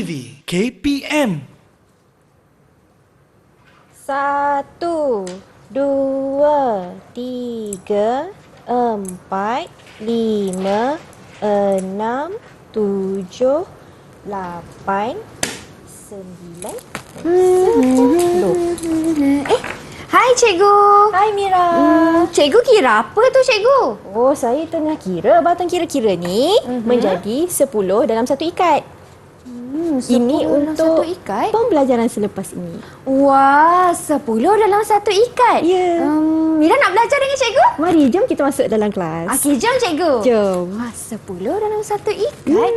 TV KPM. 1, 2, 3, 4, 5, 6, 7, 8, 9, 10. Hai cikgu. Hai Mira. Cikgu kira apa tu cikgu? Oh, saya tengah kira batang kira-kira ni menjadi 10 dalam satu ikat. Ini 10 dalam untuk satu ikat? pembelajaran selepas ini. Wah, 10 dalam satu ikat? Ya. Mira nak belajar dengan cikgu? Mari, jom kita masuk dalam kelas. Okey, jom cikgu. Jom. Wah, 10 dalam satu ikat?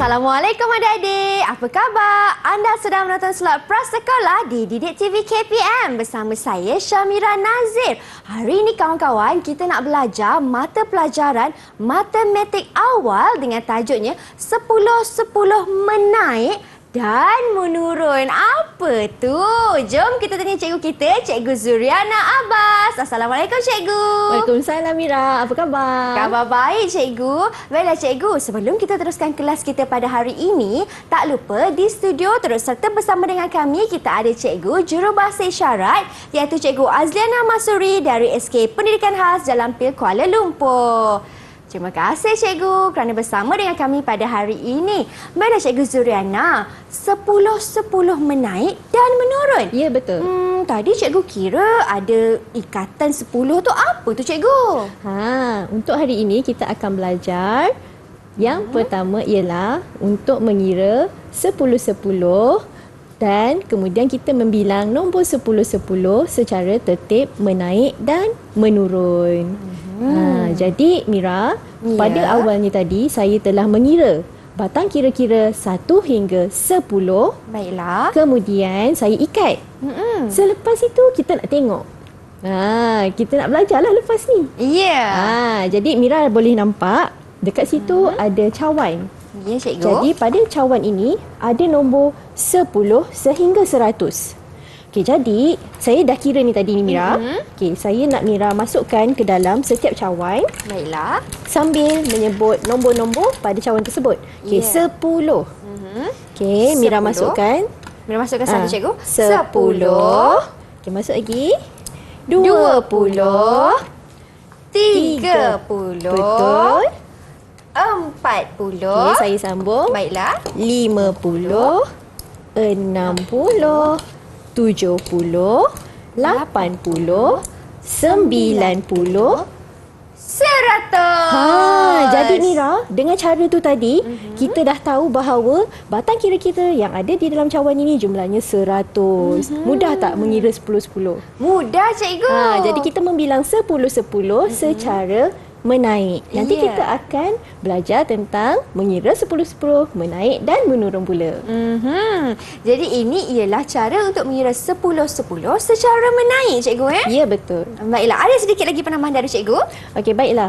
Assalamualaikum adik-adik. Apa khabar? Anda sedang menonton slot Prasekolah di Didik TV KPM bersama saya Syamira Nazir. Hari ini kawan-kawan, kita nak belajar mata pelajaran matematik awal dengan tajuknya 10-10 menaik dan menurun. Apa tu? Jom kita tanya cikgu kita, Cikgu Zuriana Abbas. Assalamualaikum cikgu. Waalaikumsalam Mira. Apa khabar? Khabar baik cikgu. Baiklah cikgu, sebelum kita teruskan kelas kita pada hari ini, tak lupa di studio terus serta bersama dengan kami kita ada cikgu jurubahasa isyarat iaitu Cikgu Azliana Masuri dari SK Pendidikan Khas Jalan Pil Kuala Lumpur. Terima kasih cikgu kerana bersama dengan kami pada hari ini. Baiklah cikgu Zuriana, 10-10 menaik dan menurun. Ya, betul. Tadi cikgu kira ada ikatan 10 tu apa tu cikgu? Untuk hari ini kita akan belajar yang pertama ialah untuk mengira 10-10 dan kemudian kita membilang nombor 10-10 secara tertib menaik dan menurun. Jadi Mira, pada awalnya tadi saya telah mengira batang kira-kira 1 hingga 10. Baiklah. Kemudian saya ikat. Selepas itu kita nak tengok. Kita nak belajarlah lepas ni. Ya. Jadi Mira boleh nampak dekat situ ada cawan. Ya cikgu. Jadi pada cawan ini ada nombor 10 sehingga 100. Okey, jadi saya dah kira ni tadi ni Mira. Okey, saya nak Mira masukkan ke dalam setiap cawan Baiklah. sambil menyebut nombor-nombor pada cawan tersebut. Okey, 10. Okey, Mira 10. masukkan. Mira masukkan satu cikgu. 10. Okey, masuk lagi. 20. 30. Betul. 40. Okey, saya sambung. Baiklah. 50, 60, 70, 80, 90, 100. Jadi Mira, dengan cara tu tadi, kita dah tahu bahawa batang kira-kira yang ada di dalam cawan ini jumlahnya 100. Mudah tak mengira 10-10? Mudah cikgu. Jadi kita membilang 10-10 secara menaik. Nanti Ya. kita akan belajar tentang mengira 10-10 menaik dan menurun pula. Jadi ini ialah cara untuk mengira 10-10 secara menaik cikgu Ya, betul. Baiklah, ada sedikit lagi penambahan dari cikgu. Okey, baiklah.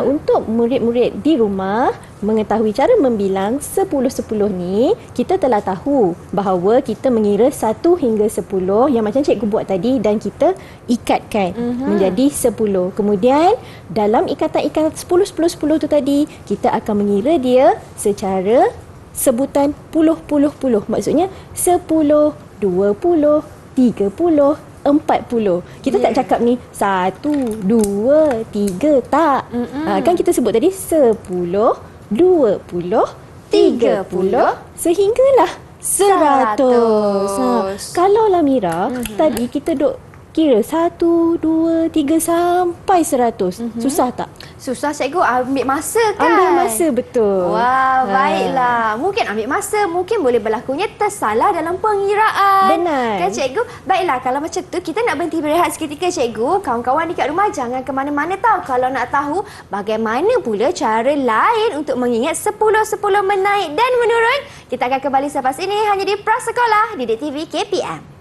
Untuk murid-murid di rumah mengetahui cara membilang 10-10 ni, kita telah tahu bahawa kita mengira 1 hingga 10 yang macam cikgu buat tadi dan kita ikatkan menjadi 10. Kemudian dalam ikatan-ikatan 10-10-10 tu tadi, kita akan mengira dia secara sebutan puluh-puluh-puluh. Maksudnya 10, 20, 30, 40. Kita tak cakap ni 1, 2, 3. Tak. Kan kita sebut tadi 10, 20, 30 sehinggalah 100. Kalaulah Mira, tadi kita duk kira 1, 2, 3 sampai 100. Susah tak? Susah cikgu, ambil masa kan? Ambil masa, betul. Wah, baiklah. Mungkin ambil masa, mungkin boleh berlakunya tersalah dalam pengiraan. Benar. Kan cikgu? Baiklah, kalau macam tu kita nak berhenti berehat seketika cikgu. Kawan-kawan dekat rumah jangan ke mana-mana tahu. Kalau nak tahu bagaimana pula cara lain untuk mengingat 10-10 menaik dan menurun, kita akan kembali selepas ini hanya di Prasekolah Didik TV KPM.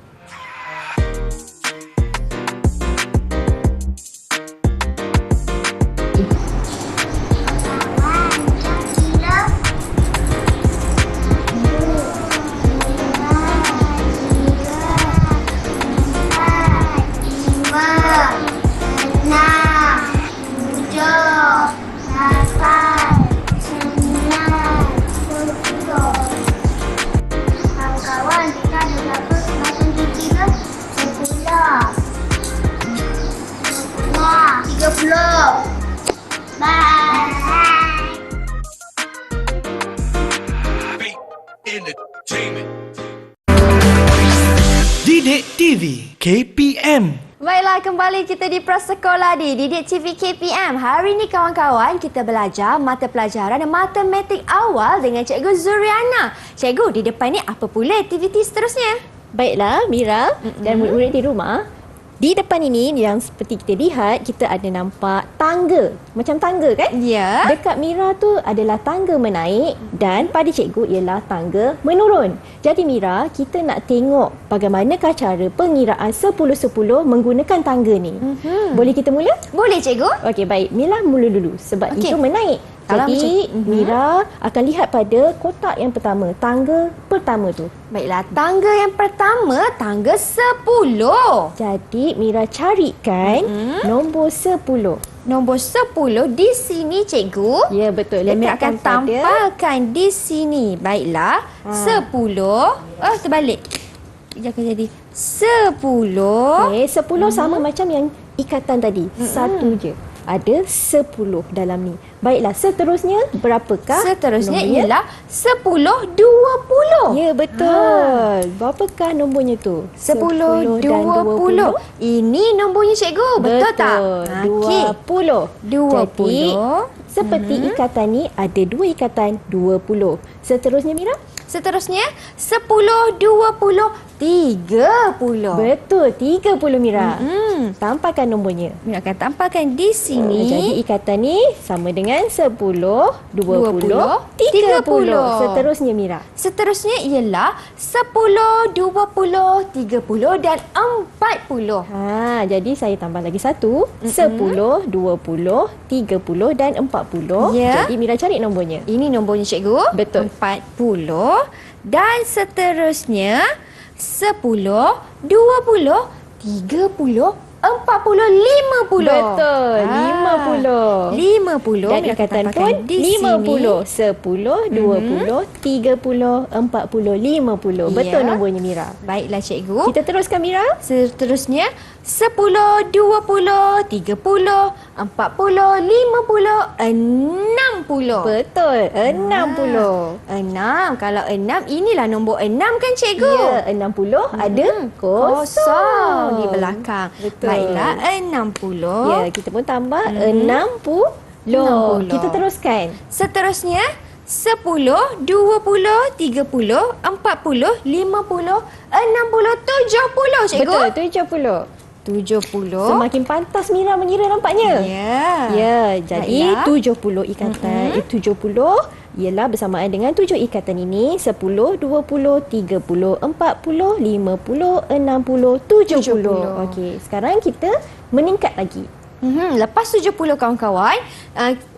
Didik TV KPM. Baiklah, kembali kita di Prasekolah di Didik TV KPM. Hari ini kawan-kawan kita belajar mata pelajaran matematik awal dengan Cikgu Zuriana. Cikgu, di depan ni apa pula aktiviti seterusnya? Baiklah, Mira dan murid-murid di rumah. Di depan ini yang seperti kita lihat, kita ada nampak tangga. Macam tangga kan? Ya. Dekat Mira tu adalah tangga menaik dan pada cikgu ialah tangga menurun. Jadi Mira, kita nak tengok bagaimanakah cara pengiraan 10-10 menggunakan tangga ni. Boleh kita mula? Boleh cikgu. Okey, baik. Mira mula dulu sebab Okey. itu menaik. Kalau Jadi macam- Mira akan lihat pada kotak yang pertama, tangga pertama tu. Baiklah, tangga yang pertama, tangga 10. Jadi Mira carikan nombor 10. Nombor 10 di sini cikgu. Ya, betul. Dan Mira akan Lekatkan pada- tampalkan di sini. Baiklah, 10. Terbalik. Dia akan jadi 10. Okey, 10 sama macam yang ikatan tadi. Satu je. Ada 10 dalam ni. Baiklah, seterusnya berapakah? Seterusnya nombornya? ialah 10, 20. Ya, betul. Berapakah nombornya tu? 10, 20. 20. Ini nombornya cikgu. Betul tak? Okey. 20. 20. Jadi, seperti ikatan ni ada 2 ikatan 20. Seterusnya Mira? Seterusnya 10, 20, 30. Betul, 30 Mira. Tampalkan nombornya. Mira akan tampalkan di sini. Jadi ikatan ni sama dengan 10, 20, 30. 30. Seterusnya Mira. Seterusnya ialah 10, 20, 30 dan 40. Jadi saya tambah lagi satu. 10, 20, 30 dan 40. Ya. Jadi Mira cari nombornya. Ini nombornya cikgu. Betul. 40. Dan seterusnya 10, 20, 30, 40, 50. Betul, 50. 50. Dan Mira akan ikatan tampalkan pun di 50. 10, 20, 30, 40, 50. Betul Ya. nombornya Mira. Baiklah cikgu. Kita teruskan Mira. Seterusnya 10, 20, 30, 40, 50, 60. Betul, 60. 6. Kalau 6, inilah nombor 6 kan cikgu? Ya, 60 ada kosong Di belakang. Betul. Baiklah, 60. Ya, kita pun tambah 60. 60. Kita teruskan. Seterusnya 10, 20, 30, 40, 50, 60, 70 cikgu. Betul, 70. 70. Semakin pantas Mira mengira nampaknya. Ya. Ya, jadi Baiklah. 70 ikatan. 70 ialah bersamaan dengan 7 ikatan ini. 10, 20, 30, 40, 50, 60, 70. Okey, sekarang kita meningkat lagi. Lepas 70 kawan-kawan,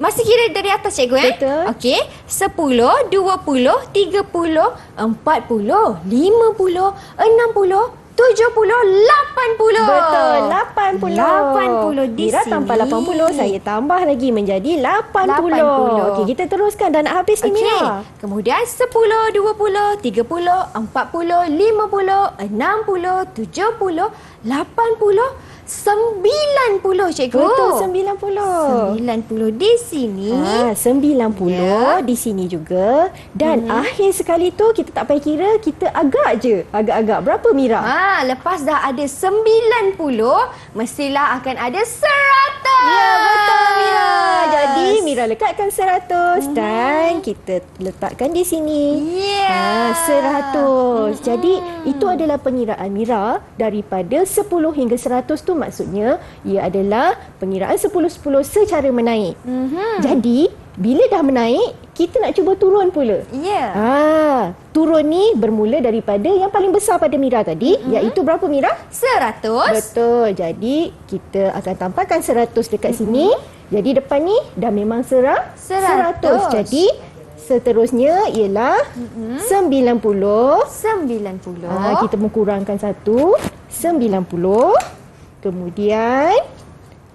masih kira dari atas cikgu Betul. Okey, 10, 20, 30, 40, 50, 60, 70, 80. Betul, 80. 80 di Mira sini. tambah 80, saya tambah lagi menjadi 80. 80. Okey, kita teruskan dah nak habis ni Okey. Mira. Kemudian 10, 20, 30, 40, 50, 60, 70, 80, 90 cikgu. Betul, 90. 90 di sini. 90 di sini juga. Dan akhir sekali tu kita tak payah kira, kita agak je. Agak-agak. Berapa Mira? Lepas dah ada 90, mestilah akan ada 100. Ya, betul Mira. Jadi Mira lekatkan 100 dan kita letakkan di sini. 100. Jadi itu adalah pengiraan Mira daripada 10 hingga 100 tu, maksudnya ia adalah pengiraan 10-10 secara menaik. Jadi bila dah menaik, kita nak cuba turun pula. Turun ni bermula daripada yang paling besar pada Mira tadi, iaitu berapa Mira? 100. Betul. Jadi kita akan tampalkan 100 dekat sini. Jadi depan ni dah memang 100. Jadi seterusnya ialah 90. 90. Kita mengkurangkan 1. 90. Kemudian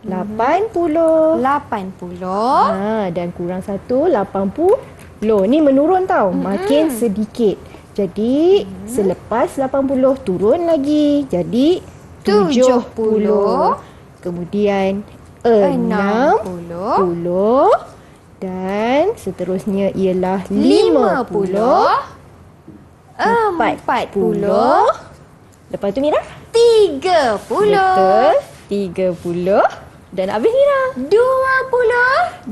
80. 80. Dan kurang 1, 80. Ni menurun tau. Makin sedikit. Jadi selepas 80 turun lagi. Jadi 70. Kemudian 60. Dan seterusnya ialah 50. 40. Lepas tu Mira? 30. Betul. 30. Dan habis Mira? 20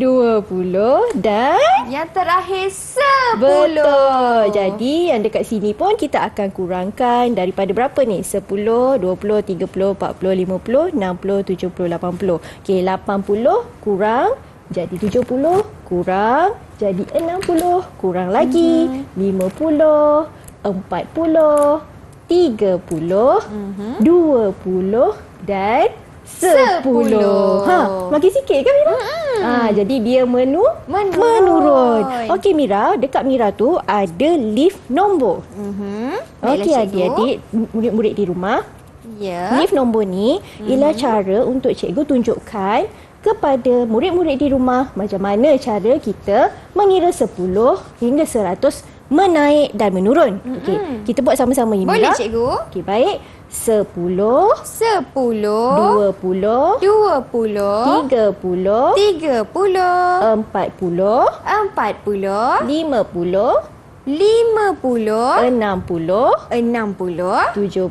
dan yang terakhir 10. betul. Jadi yang dekat sini pun kita akan kurangkan daripada berapa ni? 10, 20, 30, 40, 50, 60, 70, 80. Okey, 80 kurang jadi 70, kurang jadi 60, kurang lagi 50, 40, 30, 20 dan 10. Makin sikit kan Mira? Jadi dia menurun. Okey Mira, dekat Mira tu ada lift nombor. Okey adik-adik, murid-murid di rumah. Lift nombor ni ialah cara untuk cikgu tunjukkan kepada murid-murid di rumah macam mana cara kita mengira 10 hingga 100 menaik dan menurun. Okey, kita buat sama-sama ni Mira. Boleh cikgu? Okey, baik. 10, 20, 20, 20, 30, 30, 40, 40, 50, 50, 60, 60, 70,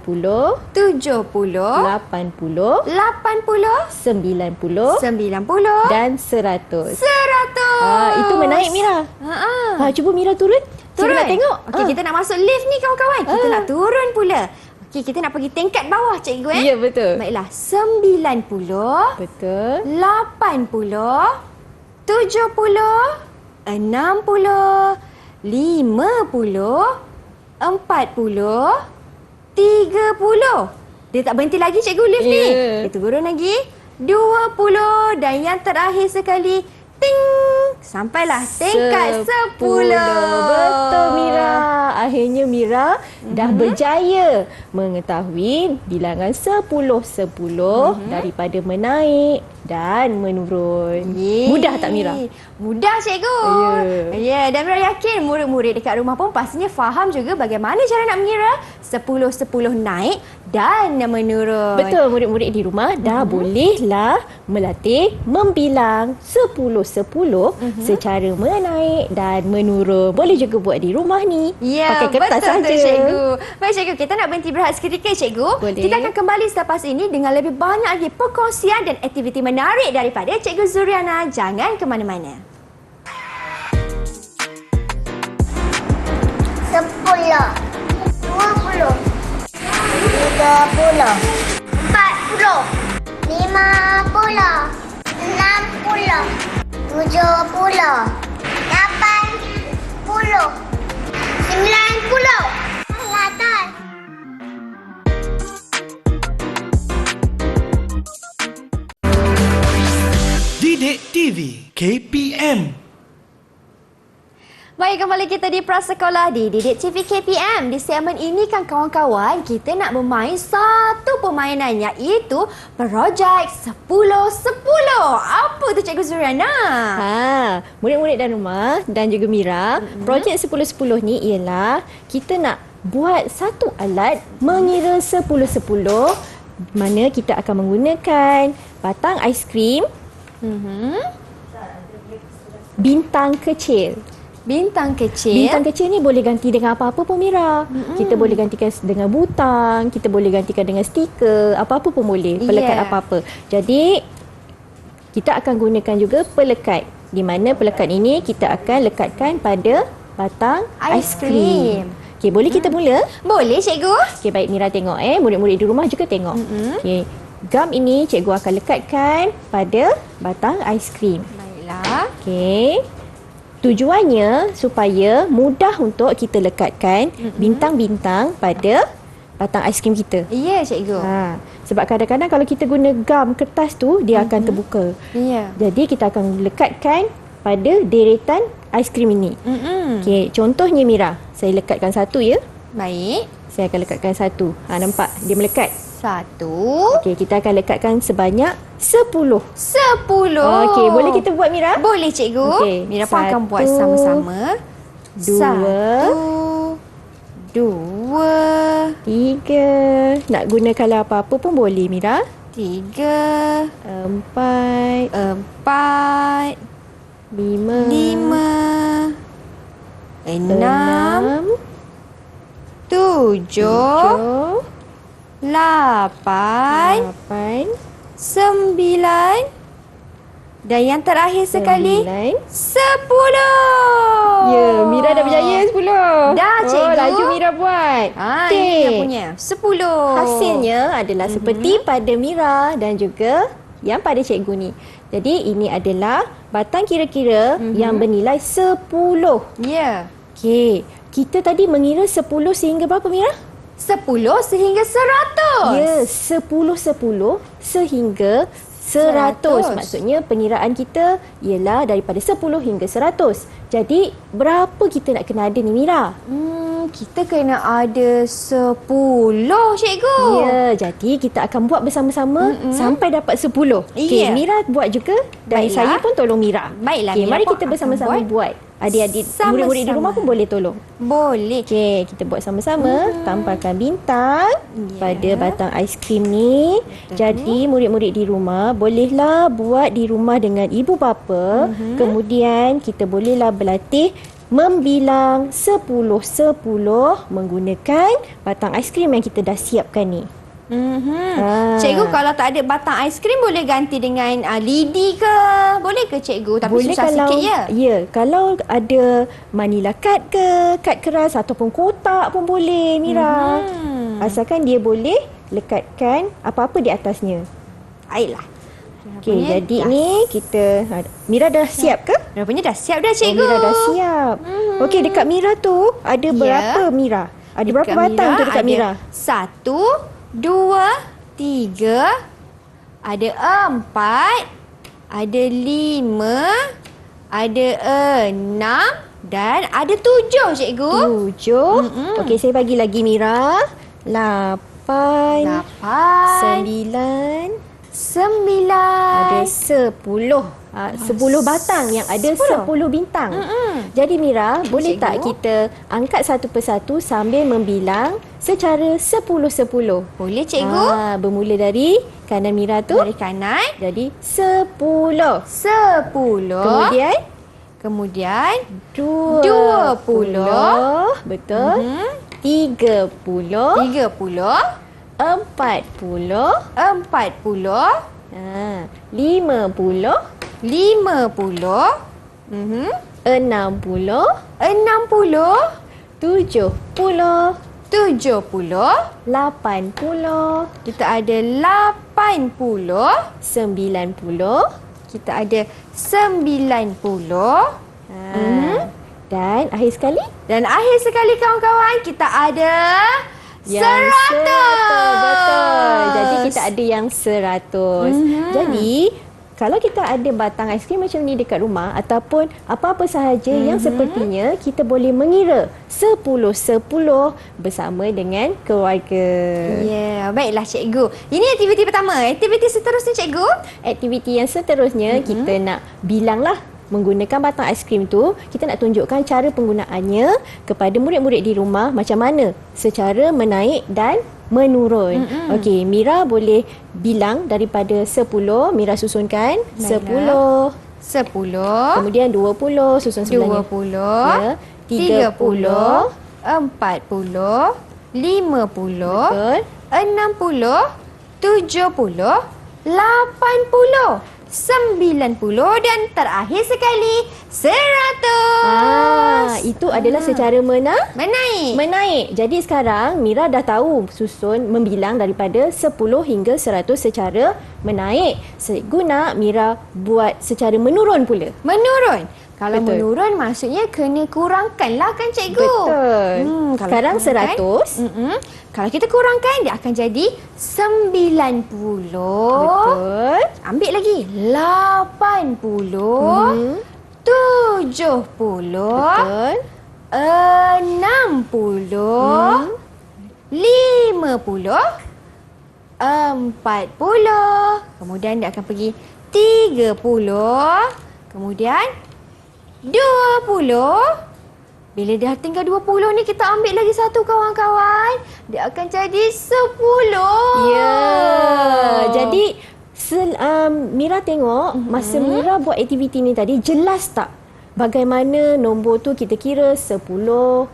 70, 80, 80, 90 90 dan 100. 100. Itu menaik Mira. Cuba Mira turun. Turun. Cikgu nak tengok. Okey, kita nak masuk lift ni kawan-kawan. Kita nak turun pula. Okey, kita nak pergi tingkat bawah cikgu Ya, betul. Baiklah, 90, Betul. 80, 70, 60, 50, 40, 30. Dia tak berhenti lagi cikgu lift ni. Dia turun lagi. 20 dan yang terakhir sekali, ting, sampailah tingkat 10. Betul Mira. Akhirnya Mira dah berjaya mengetahui bilangan 10-10 daripada menaik dan menurun. Mudah tak Mira? Mudah cikgu. Ya, dan Mira yakin murid-murid dekat rumah pun pastinya faham juga bagaimana cara nak mengira 10-10 naik dan menurun. Betul, murid-murid di rumah dah bolehlah melatih membilang 10-10 secara menaik dan menurun. Boleh juga buat di rumah ni. Pakai kertas betul saja. cikgu. Baik cikgu, kita nak berhenti berehat seketika cikgu. Boleh. Kita akan kembali selepas ini dengan lebih banyak lagi perkongsian dan aktiviti menarik daripada Cikgu Zuriana. Jangan ke mana-mana. 10, 20, 30, 40, 50, 60, 70, 80, 90. Selatan. Didik TV KPM. Baik, kembali kita di Prasekolah di Didik TV KPM. Di segmen ini kan kawan-kawan, kita nak bermain satu permainan iaitu projek 10-10. Apa tu Cikgu Zuriana? Murid-murid dan rumah dan juga Mira, projek 10-10 ni ialah kita nak buat satu alat mengira 10-10 mana kita akan menggunakan batang aiskrim bintang kecil. Bintang kecil. Bintang kecil ni boleh ganti dengan apa-apa pun Mira. Kita boleh gantikan dengan butang, kita boleh gantikan dengan stiker, apa-apa pun boleh. Pelekat apa-apa. Jadi kita akan gunakan juga pelekat. Di mana pelekat ini kita akan lekatkan pada batang aiskrim. Okey, boleh kita mula? Boleh, cikgu. Okey, baik Mira tengok murid-murid di rumah juga tengok. Okey, gam ini cikgu akan lekatkan pada batang aiskrim. Baiklah. Okey. Tujuannya supaya mudah untuk kita lekatkan bintang-bintang pada batang aiskrim kita. Ya, cikgu. Sebab kadang-kadang kalau kita guna gam kertas tu, dia akan terbuka. Ya. Jadi kita akan lekatkan pada deretan aiskrim ini. Okey, contohnya Mira, saya lekatkan satu ya. Baik. Saya akan lekatkan satu. Nampak? Dia melekat. Satu. Okey, kita akan lekatkan sebanyak 10. 10. Okey, boleh kita buat Mira? Boleh, cikgu. Okey, Mira pun akan buat satu, sama-sama. dua, dua, 3. Nak guna colour apa-apa pun boleh Mira. 3, 4, 4, 5, 5, 6, 7, 7, 8, 8, 9 dan yang terakhir sekali 9. 10. Ya, Mira dah berjaya 10. Dah, cikgu. Oh, laju Mira buat. Ini yang punya 10. Hasilnya adalah seperti pada Mira dan juga yang pada cikgu ni. Jadi ini adalah batang kira-kira yang bernilai 10. Ya. Okey, kita tadi mengira 10 sehingga berapa Mira? 10 sehingga 100. Ya, 10 sehingga 100. Maksudnya pengiraan kita ialah daripada 10 hingga 100. Jadi berapa kita nak kena ada ni Mira? Kita kena ada 10, cikgu. Ya, jadi kita akan buat bersama-sama sampai dapat 10. Okey, Ya. Mira buat juga dan Baiklah. saya pun tolong Mira. Baiklah, Okey, Mira mari pun kita akan bersama-sama buat. Adik-adik, Sama-sama. murid-murid di rumah pun boleh tolong. Boleh. Okey, kita buat sama-sama. Tampalkan bintang pada batang aiskrim ni. Jadi, murid-murid di rumah bolehlah buat di rumah dengan ibu bapa. Kemudian, kita bolehlah berlatih membilang 10-10 menggunakan batang aiskrim yang kita dah siapkan ni. Cikgu, kalau tak ada batang aiskrim boleh ganti dengan lidi ke? Boleh ke, cikgu? Tapi Boleh susah kalau, sikit ya. Ya, kalau ada manila card ke, kad keras ataupun kotak pun boleh Mira. Asalkan dia boleh lekatkan apa-apa di atasnya. Baiklah. Okey, jadi ni kita Mira dah siap ke? Rupanya dah siap dah, cikgu. Mira dah siap. Okey, dekat Mira tu ada berapa Mira? Ada berapa batang tu dekat Mira? 1, 2, 3, ada 4, ada 5, ada 6 dan ada 7, cikgu. 7. Okey, saya bagi lagi Mira. 8, 9, 9, ada 10. 10 batang yang ada 10 bintang. Jadi Mira, boleh cikgu. tak kita angkat satu persatu sambil membilang secara 10-10? Boleh, cikgu. Bermula dari kanan Mira tu. Dari kanan. Jadi 10. 10. Kemudian 20. Betul. 30. 30. 40. 40. 50. 50. 60. 60. 70. 70. 80. Kita ada 80. 90. Kita ada 90. Dan akhir sekali Dan akhir sekali, kawan-kawan, kita ada 100. Betul. Jadi kita ada yang 100. Jadi kalau kita ada batang aiskrim macam ni dekat rumah ataupun apa-apa sahaja yang sepertinya, kita boleh mengira 10-10 bersama dengan keluarga. Ya, baiklah, cikgu. Ini aktiviti pertama. Aktiviti seterusnya, cikgu? Aktiviti yang seterusnya kita nak bilanglah menggunakan batang aiskrim tu. Kita nak tunjukkan cara penggunaannya kepada murid-murid di rumah macam mana secara menaik dan menurun. Okey, Mira boleh bilang daripada 10. Mira susunkan. Baiklah. 10. 10, Kemudian 20 susun sebelahnya. 20, Ya, 30, 40, 50, Betul. 60, 70, 80, 90 dan terakhir sekali 100. Itu adalah secara Menaik. menaik. Jadi sekarang Mira dah tahu susun membilang daripada 10 hingga 100 secara menaik. Cikgu nak Mira buat secara menurun pula. Menurun. Kalau Betul. menurun maksudnya kena kurangkanlah kan cikgu. Betul. Kalau Sekarang kurangkan, 100. Kalau kita kurangkan dia akan jadi 90. Betul. Ambil lagi 80. 70. Betul. 60. 50. 40. Kemudian dia akan pergi 30. Kemudian 20. Bila dah tinggal 20 ni kita ambil lagi satu kawan-kawan. Dia akan jadi 10. Ya. Jadi Mira tengok masa Mira buat aktiviti ni tadi jelas tak bagaimana nombor tu kita kira 10,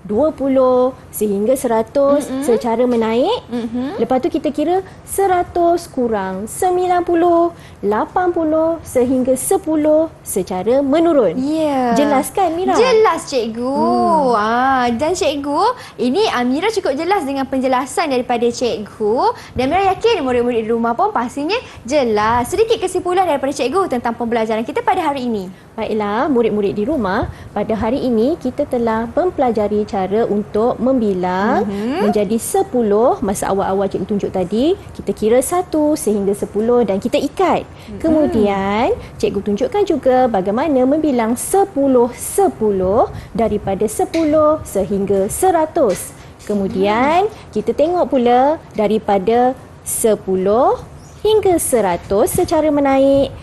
20 sehingga 100 secara menaik. Lepas tu kita kira 100 kurang 90, 80 sehingga 10 secara menurun. Ya. Jelas kan Mira? Jelas cikgu. Dan cikgu, ini Mira cukup jelas dengan penjelasan daripada cikgu. Dan Mira yakin murid-murid di rumah pun pastinya jelas. Sedikit kesimpulan daripada cikgu tentang pembelajaran kita pada hari ini. Baiklah, murid-murid di rumah, pada hari ini kita telah mempelajari cara untuk membilang menjadi 10. Masa awal-awal cikgu tunjuk tadi, kita kira 1 sehingga 10 dan kita ikat. Kemudian, cikgu tunjukkan juga bagaimana membilang 10 daripada 10 sehingga 100. Kemudian, kita tengok pula daripada 10 hingga 100 secara menaik,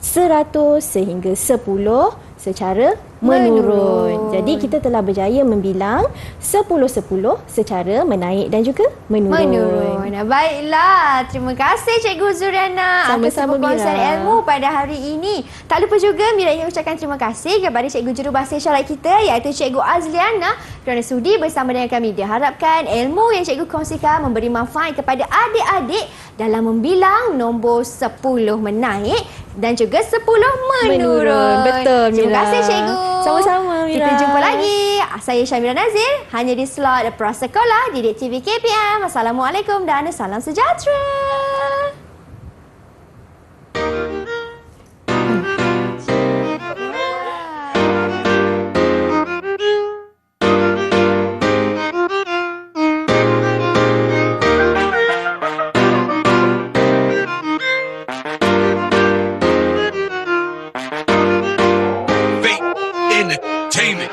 100 sehingga 10 secara menurun. Jadi kita telah berjaya membilang 10-10 secara menaik dan juga menurun. Baiklah, terima kasih Cikgu Zuriana atas Sama-sama, perkongsian Mira. ilmu pada hari ini. Tak lupa juga Mira ingin ucapkan terima kasih kepada Cikgu Jurubahasa Isyarat kita iaitu Cikgu Azliana kerana sudi bersama dengan kami. Diharapkan ilmu yang cikgu kongsikan memberi manfaat kepada adik-adik dalam membilang nombor 10 menaik dan juga 10 menurun. Betul, Mira. Terima kasih cikgu. Sama-sama, Mira. Kita jumpa lagi. Saya Syamira Nazir hanya di slot Prasekolah Didik TV KPM. Assalamualaikum dan salam sejahtera. Fake entertainment.